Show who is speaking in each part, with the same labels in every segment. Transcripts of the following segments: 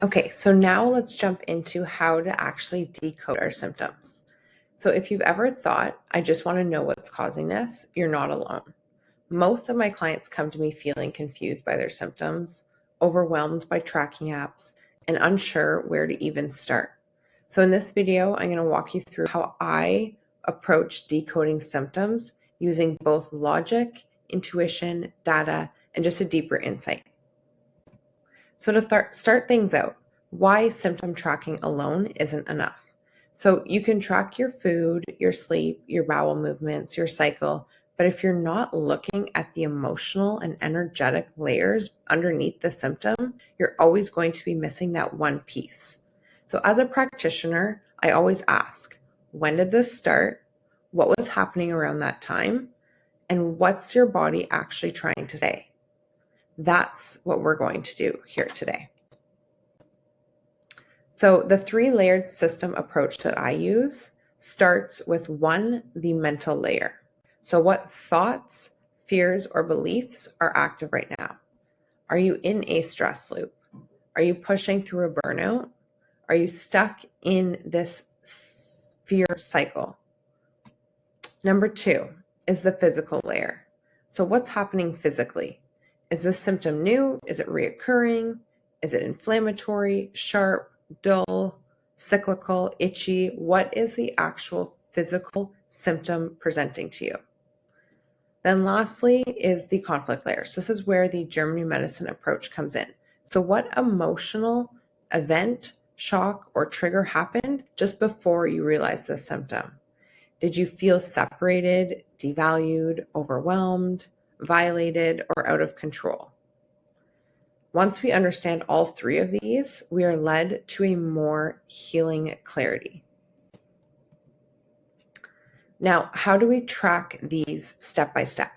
Speaker 1: Okay, so now let's jump into how to actually decode our symptoms. So if you've ever thought, I just want to know what's causing this, you're not alone. Most of my clients come to me feeling confused by their symptoms, overwhelmed by tracking apps, and unsure where to even start. So in this video, I'm going to walk you through how I approach decoding symptoms using both logic, intuition, data, and just a deeper insight. So to start things out, why symptom tracking alone isn't enough. So you can track your food, your sleep, your bowel movements, your cycle, but if you're not looking at the emotional and energetic layers underneath the symptom, you're always going to be missing that one piece. So as a practitioner, I always ask, when did this start? What was happening around that time? And what's your body actually trying to say? That's what we're going to do here today. So the 3-layered system approach that I use starts with 1, the mental layer. So what thoughts, fears, or beliefs are active right now? Are you in a stress loop? Are you pushing through a burnout? Are you stuck in this fear cycle? Number 2 is the physical layer. So what's happening physically? Is this symptom new? Is it reoccurring? Is it inflammatory, sharp, dull, cyclical, itchy? What is the actual physical symptom presenting to you? Then lastly is the conflict layer. So this is where the German New Medicine approach comes in. So what emotional event, shock, or trigger happened just before you realized this symptom? Did you feel separated, devalued, overwhelmed, violated, or out of control? Once we understand all 3 of these, we are led to a more healing clarity. Now, how do we track these step by step?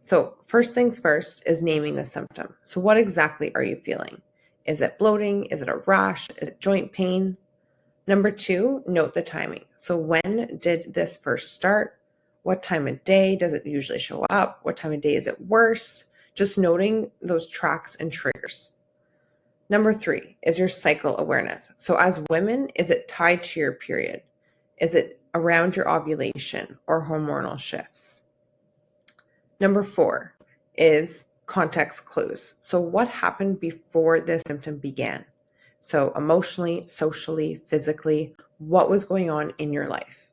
Speaker 1: So first things first is naming the symptom. So what exactly are you feeling? Is it bloating? Is it a rash? Is it joint pain? Number 2, note the timing. So when did this first start? What time of day does it usually show up? What time of day is it worse? Just noting those tracks and triggers. Number 3 is your cycle awareness. So as women, is it tied to your period? Is it around your ovulation or hormonal shifts? Number 4 is context clues. So what happened before this symptom began? So emotionally, socially, physically, what was going on in your life?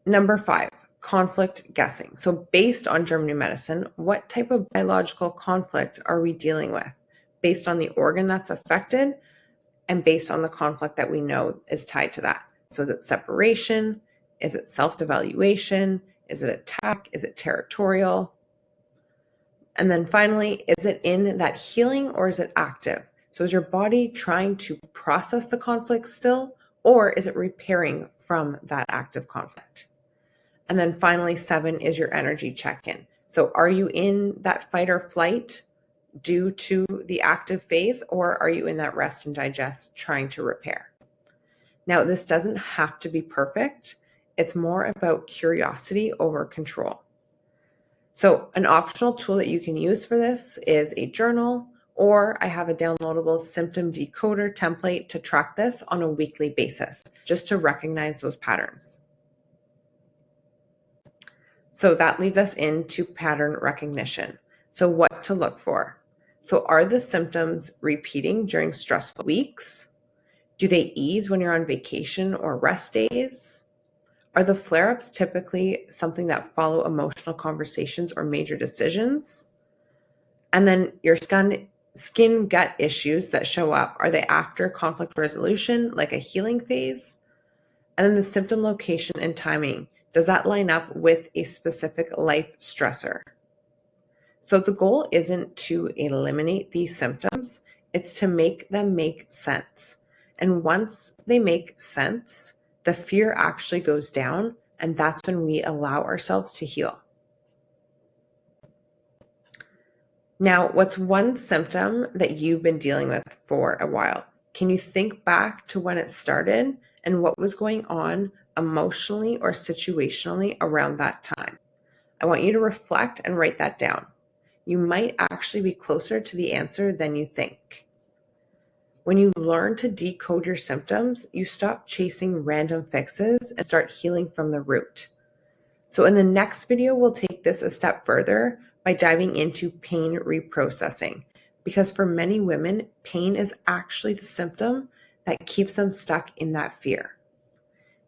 Speaker 1: Number 5, conflict guessing. So based on German New Medicine, what type of biological conflict are we dealing with? Based on the organ that's affected and based on the conflict that we know is tied to that. So is it separation? Is it self-devaluation? Is it attack? Is it territorial? And then finally, is it in that healing or is it active? So is your body trying to process the conflict still, or is it repairing from that active conflict? And then finally, 7 is your energy check-in. So are you in that fight or flight due to the active phase, or are you in that rest and digest trying to repair? Now, this doesn't have to be perfect. It's more about curiosity over control. So an optional tool that you can use for this is a journal, or I have a downloadable symptom decoder template to track this on a weekly basis, just to recognize those patterns. So that leads us into pattern recognition. So what to look for? So are the symptoms repeating during stressful weeks? Do they ease when you're on vacation or rest days? Are the flare-ups typically something that follow emotional conversations or major decisions? And then your skin gut issues that show up, are they after conflict resolution, like a healing phase? And then the symptom location and timing, does that line up with a specific life stressor? So the goal isn't to eliminate these symptoms, it's to make them make sense. And once they make sense, the fear actually goes down, and that's when we allow ourselves to heal. Now, what's one symptom that you've been dealing with for a while? Can you think back to when it started and what was going on emotionally or situationally around that time? I want you to reflect and write that down. You might actually be closer to the answer than you think. When you learn to decode your symptoms, you stop chasing random fixes and start healing from the root. So in the next video, we'll take this a step further by diving into pain reprocessing, because for many women, pain is actually the symptom that keeps them stuck in that fear.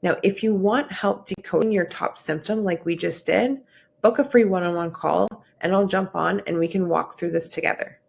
Speaker 1: Now, if you want help decoding your top symptom like we just did, book a free one-on-one call and I'll jump on and we can walk through this together.